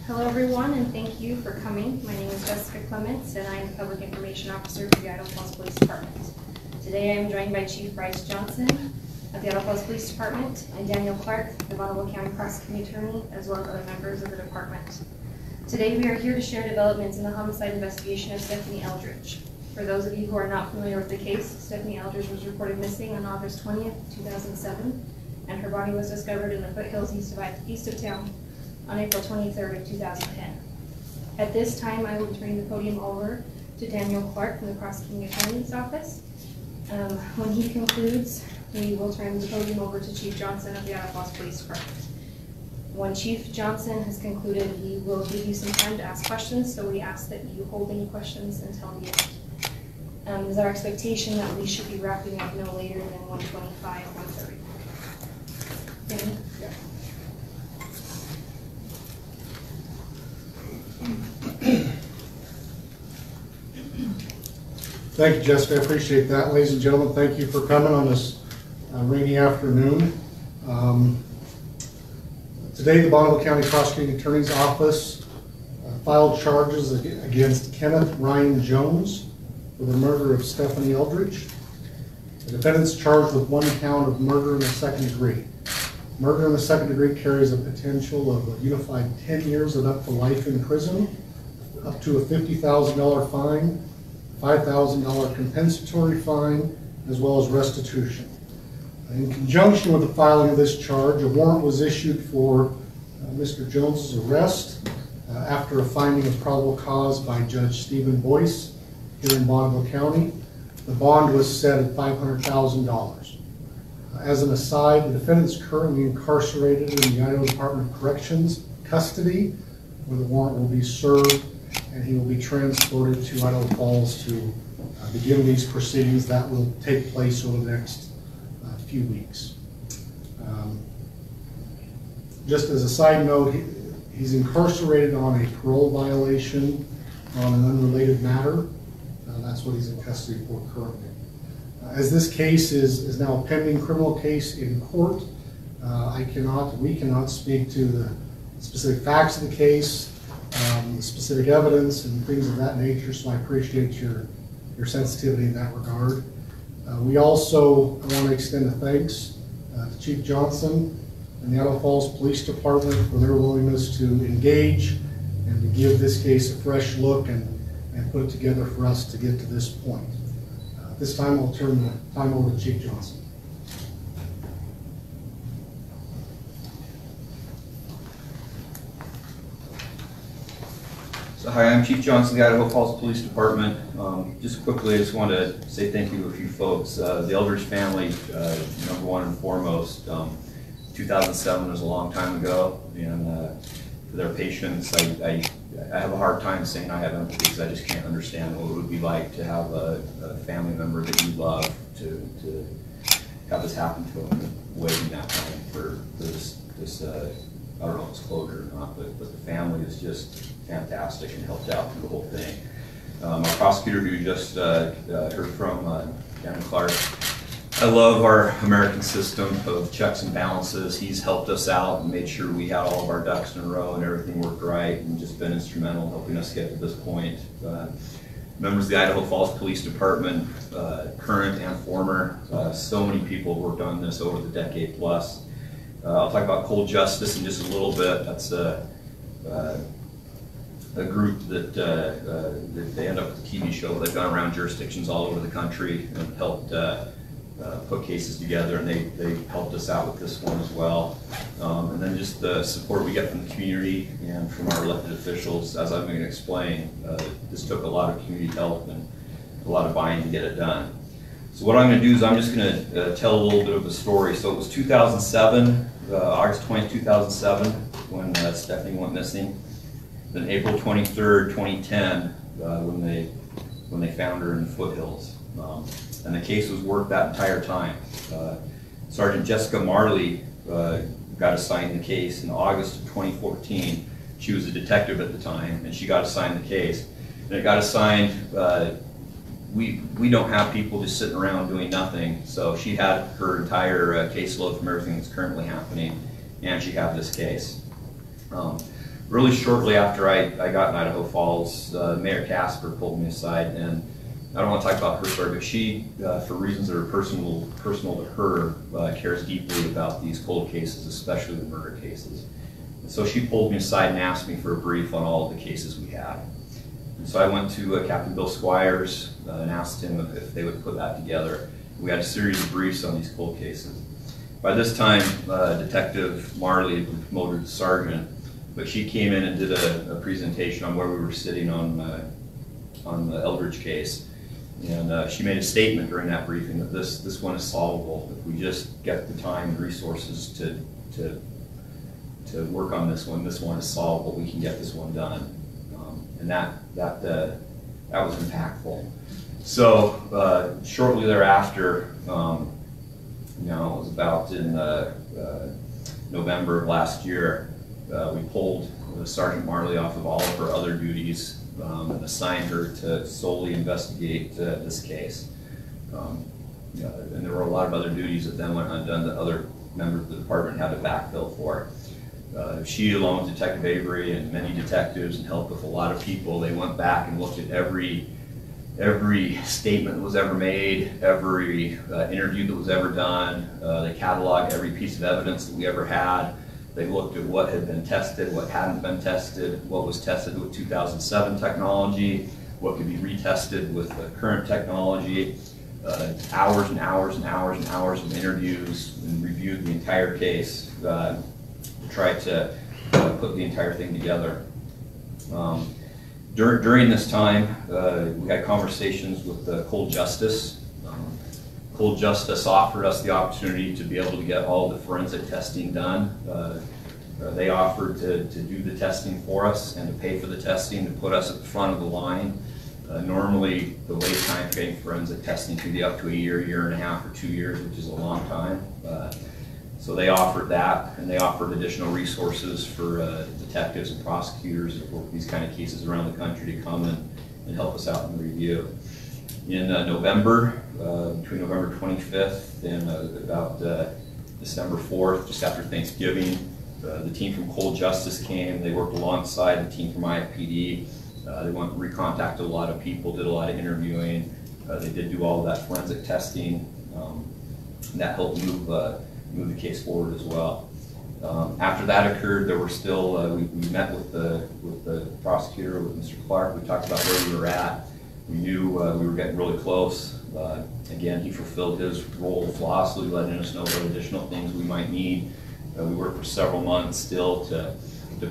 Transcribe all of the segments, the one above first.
Hello everyone, and thank you for coming. My name is Jessica Clements and I am the Public Information Officer for the Idaho Falls Police Department. Today I am joined by Chief Bryce Johnson of the Idaho Falls Police Department and Daniel Clark, the Bonneville County Prosecuting Attorney, as well as other members of the department. Today we are here to share developments in the homicide investigation of Stephanie Eldredge. For those of you who are not familiar with the case, Stephanie Eldredge was reported missing on August 20th, 2007, and her body was discovered in the foothills east of town on April 23rd of 2010. At this time, I will be turning the podium over to Daniel Clark from the Prosecuting Attorney's Office. When he concludes, we will turn the podium over to Chief Johnson of the Idaho Falls Police Department. When Chief Johnson has concluded, he will give you some time to ask questions, so we ask that you hold any questions until the end. It is our expectation that we should be wrapping up no later than 1:25 or 1:30. Danny? Yeah. Thank you, Jessica. I appreciate that. Ladies and gentlemen, thank you for coming on this rainy afternoon. Today, the Bonneville County Prosecuting Attorney's Office filed charges against Kenneth Ryan Jones for the murder of Stephanie Eldredge. The defendant's charged with one count of murder in the second degree. Murder in the second degree carries a potential of a unified 10 years and up to life in prison, up to a $50,000 fine, $5,000 compensatory fine, as well as restitution. In conjunction with the filing of this charge, a warrant was issued for Mr. Jones's arrest after a finding of probable cause by Judge Stephen Boyce here in Bonneville County. The bond was set at $500,000. As an aside, the defendant is currently incarcerated in the Idaho Department of Corrections custody, where the warrant will be served, and he will be transported to Idaho Falls to begin these proceedings that will take place over the next few weeks. Just as a side note, he's incarcerated on a parole violation on an unrelated matter. That's what he's in custody for currently. As this case is now a pending criminal case in court, we cannot speak to the specific facts of the case, the specific evidence and things of that nature, so I appreciate your sensitivity in that regard. We also want to extend a thanks to Chief Johnson and the Idaho Falls Police Department for their willingness to engage and to give this case a fresh look and put it together for us to get to this point. At this time, I'll turn the time over to Chief Johnson. So, hi, I'm Chief Johnson of the Idaho Falls Police Department. Just quickly, I just want to say thank you to a few folks. The Eldredge family, number one and foremost, 2007 was a long time ago, and for their patience, I have a hard time saying I have empathy because I just can't understand what it would be like to have a family member that you love to have this happen to them, waiting that time for this I don't know if it's closure or not, but the family is just fantastic and helped out through the whole thing. Our prosecutor who you just heard from, Daniel Clark, I love our American system of checks and balances. He's helped us out and made sure we had all of our ducks in a row and everything worked right, and just been instrumental in helping us get to this point. Members of the Idaho Falls Police Department, current and former, so many people have worked on this over the decade plus. I'll talk about Cold Justice in just a little bit. That's a group that they end up with a TV show. They've gone around jurisdictions all over the country and helped put cases together, and they helped us out with this one as well. And then just the support we get from the community and from our elected officials. As I'm going to explain, this took a lot of community help and a lot of buy-in to get it done. So what I'm going to do is I'm just going to tell a little bit of a story. So it was 2007, August 20th, 2007, when Stephanie went missing. Then April 23rd, 2010, when they found her in the foothills. And the case was worked that entire time. Sergeant Jessica Marley got assigned the case in August of 2014. She was a detective at the time, and she got assigned the case. And it got assigned, we don't have people just sitting around doing nothing, so she had her entire caseload from everything that's currently happening, and she had this case. really shortly after I got in Idaho Falls, Mayor Casper pulled me aside, and I don't want to talk about her story, but she, for reasons that are personal to her, cares deeply about these cold cases, especially the murder cases. And so she pulled me aside and asked me for a brief on all of the cases we had. And so I went to Captain Bill Squires and asked him if they would put that together. We had a series of briefs on these cold cases. By this time, Detective Marley had been promoted to sergeant, but she came in and did a presentation on where we were sitting on the Eldredge case. And she made a statement during that briefing that this one is solvable if we just get the time and resources to work on this one. This one is solvable. We can get this one done, and that was impactful. So shortly thereafter, it was about in November of last year, we pulled Sergeant Marley off of all of her other duties and assigned her to solely investigate this case. And there were a lot of other duties that then went undone that other members of the department had to backfill for. She, along with Detective Avery and many detectives, and helped with a lot of people, they went back and looked at every statement that was ever made, every interview that was ever done. They cataloged every piece of evidence that we ever had. They looked at what had been tested, what hadn't been tested, what was tested with 2007 technology, what could be retested with the current technology. Hours and hours and hours and hours of interviews, and reviewed the entire case to try to put the entire thing together. During this time, we had conversations with Cold Justice. Cold Justice offered us the opportunity to be able to get all the forensic testing done. They offered to do the testing for us and to pay for the testing, to put us at the front of the line. Normally, the wait time for getting forensic testing could be up to a year, year and a half, or 2 years, which is a long time. So they offered that, and they offered additional resources for detectives and prosecutors that work these kind of cases around the country to come and help us out in the review. In November, between November 25th and about December 4th, just after Thanksgiving, the team from Cold Justice came. They worked alongside the team from IFPD. They went and recontacted a lot of people, did a lot of interviewing. They did do all of that forensic testing. And that helped move the case forward as well. After that occurred, there were still, we met with the prosecutor, with Mr. Clark. We talked about where we were at. We knew we were getting really close. Again, he fulfilled his role flawlessly, letting us know what additional things we might need. We worked for several months still to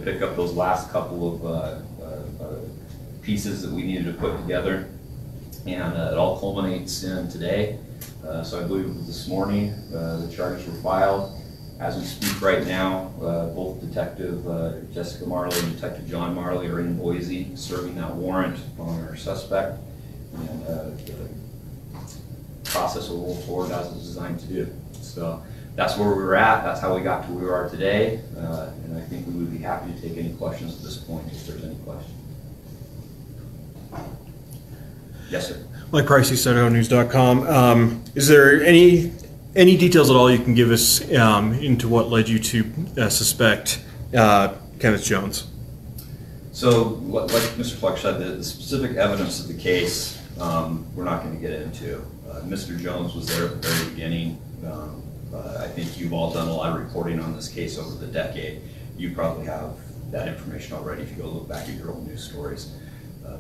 pick up those last couple of pieces that we needed to put together. And it all culminates in today. So I believe this morning the charges were filed. As we speak right now, both Detective Jessica Marley and Detective John Marley are in Boise serving that warrant on our suspect. And the process will roll forward as it's designed to do. So that's where we were at. That's how we got to where we are today. And I think we would be happy to take any questions at this point if there's any questions. Yes, sir. Mike Bryce, IdahoNews.com. Is there any details at all you can give us into what led you to suspect Kenneth Jones? So, like Mr. Fleck said, the specific evidence of the case we're not going to get into. Mr. Jones was there at the very beginning. I think you've all done a lot of reporting on this case over the decade. You probably have that information already if you go look back at your old news stories.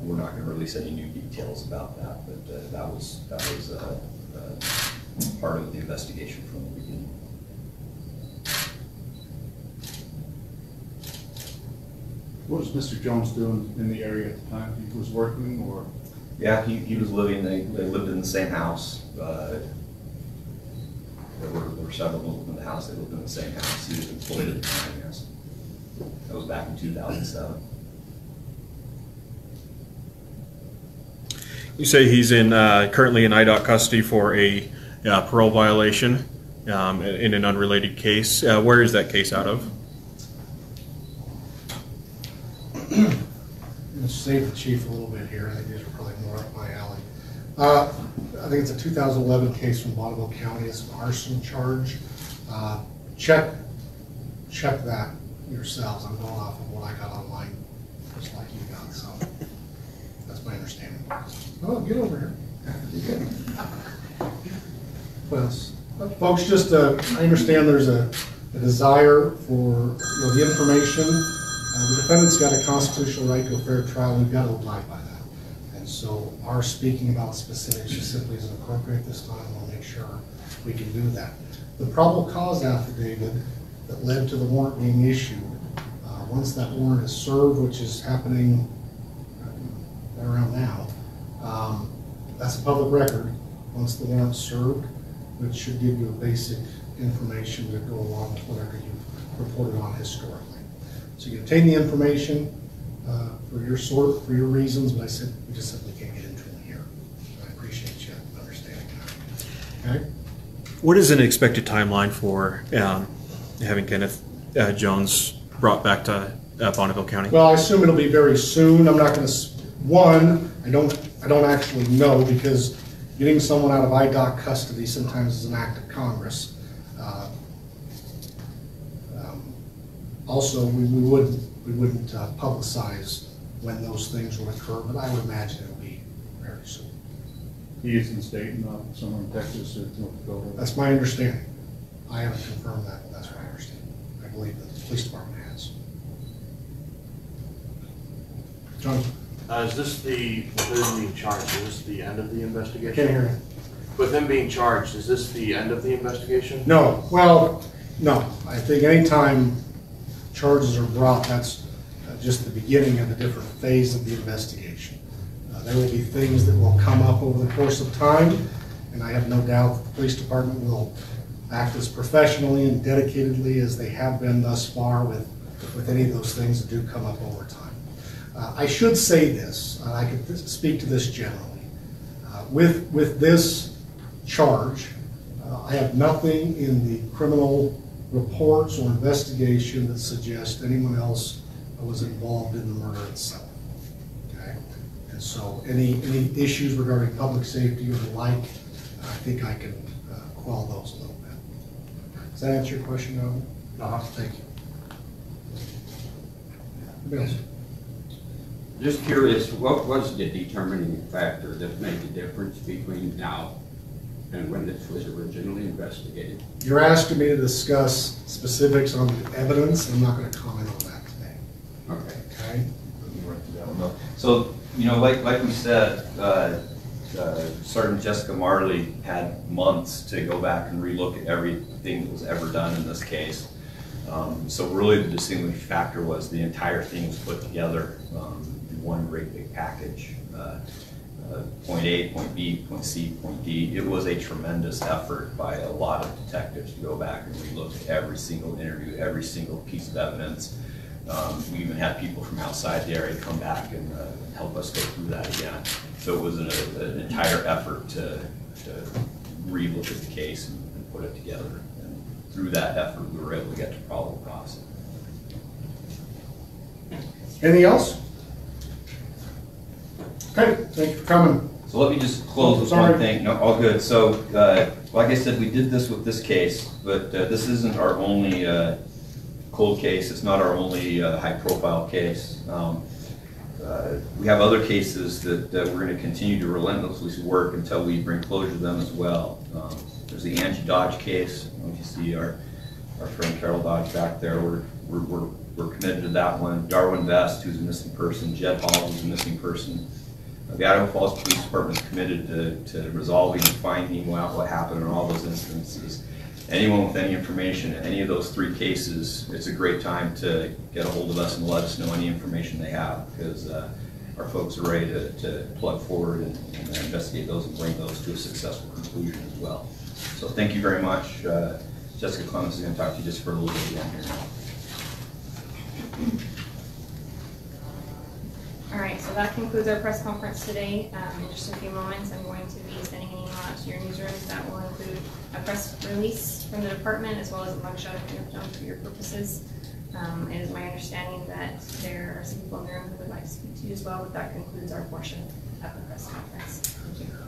We're not going to release any new details about that, but that was part of the investigation from the beginning. What was Mr. Jones doing in the area at the time? He was working, or? Yeah, he was living. They lived in the same house. There were several people in the house. They lived in the same house. He was employed at the time. Yes, that was back in 2007. You say he's currently in IDOC custody for a parole violation in an unrelated case. Where is that case out of? I'm going to save the chief a little bit here. I think these are probably more up my alley. I think it's a 2011 case from Bonneville County. It's an arson charge. Check that yourselves. I'm going off of what I got online, just like you got, so that's my understanding. Oh, get over here. Well, folks, just, I understand there's a desire for, the information. The defendant's got a constitutional right to a fair trial, and we've got to abide by that. And so our speaking about specifics just simply isn't appropriate this time. We'll make sure we can do that. The probable cause affidavit that led to the warrant being issued, once that warrant is served, which is happening around now, that's a public record. Once the warrant's served, which should give you a basic information to go along with whatever you've reported on historically. So you obtain the information for your reasons, but I said we just simply can't get into them here. I appreciate you understanding that. Okay. What is an expected timeline for having Kenneth Jones brought back to Bonneville County? Well, I assume it'll be very soon. I'm not going to. I don't actually know, because getting someone out of IDOC custody sometimes is an act of Congress. Also, we wouldn't publicize when those things will occur, but I would imagine it'll be very soon. He is in state, not somewhere in Texas or North Dakota. That's my understanding. I haven't confirmed that, but that's what I understand. I believe that the police department has. John? Is this with him being charged, is this the end of the investigation? Can't hear you. With him being charged, is this the end of the investigation? No. Well, no. I think anytime charges are brought, that's just the beginning of a different phase of the investigation. There will be things that will come up over the course of time, and I have no doubt that the police department will act as professionally and dedicatedly as they have been thus far with any of those things that do come up over time. I should say this, I could speak to this generally. With this charge, I have nothing in the criminal reports or investigation that suggest anyone else was involved in the murder itself. Okay? And so any issues regarding public safety or the like, I think I can quell those a little bit. Does that answer your question, Evan? Thank you. Anybody else? Just curious, what was the determining factor that made the difference between now and when this was originally investigated? You're asking me to discuss specifics on the evidence, and I'm not going to comment on that today. Okay. Okay? So, like we said, Sergeant Jessica Marley had months to go back and relook at everything that was ever done in this case. So really the distinguishing factor was the entire thing was put together in one great big package. Point A, point B, point C, point D. It was a tremendous effort by a lot of detectives to go back and relook at every single interview, every single piece of evidence. We even had people from outside the area come back and help us go through that again. So it was an entire effort to relook at the case and put it together. And through that effort, we were able to get to probable cause. Anything else? Okay, thank you for coming. So let me just close with one thing. No, all good. So, like I said, we did this with this case, but this isn't our only cold case. It's not our only high-profile case. We have other cases that we're going to continue to relentlessly work until we bring closure to them as well. There's the Angie Dodge case. I don't know if you see our friend Carol Dodge back there. We're committed to that one. Darwin Vest, who's a missing person. Jed Hall, who's a missing person. The Idaho Falls Police Department is committed to resolving and finding out what happened in all those instances. Anyone with any information in any of those three cases, it's a great time to get a hold of us and let us know any information they have, because our folks are ready to plug forward and investigate those and bring those to a successful conclusion as well. So thank you very much. Jessica Clemens is going to talk to you just for a little bit again here now. All right, so that concludes our press conference today. In just a few moments, I'm going to be sending an email out to your newsrooms that will include a press release from the department as well as a mugshot of Kenneth Jones for your purposes. It is my understanding that there are some people in the room who would like to speak to you as well, but that concludes our portion of the press conference. Thank you.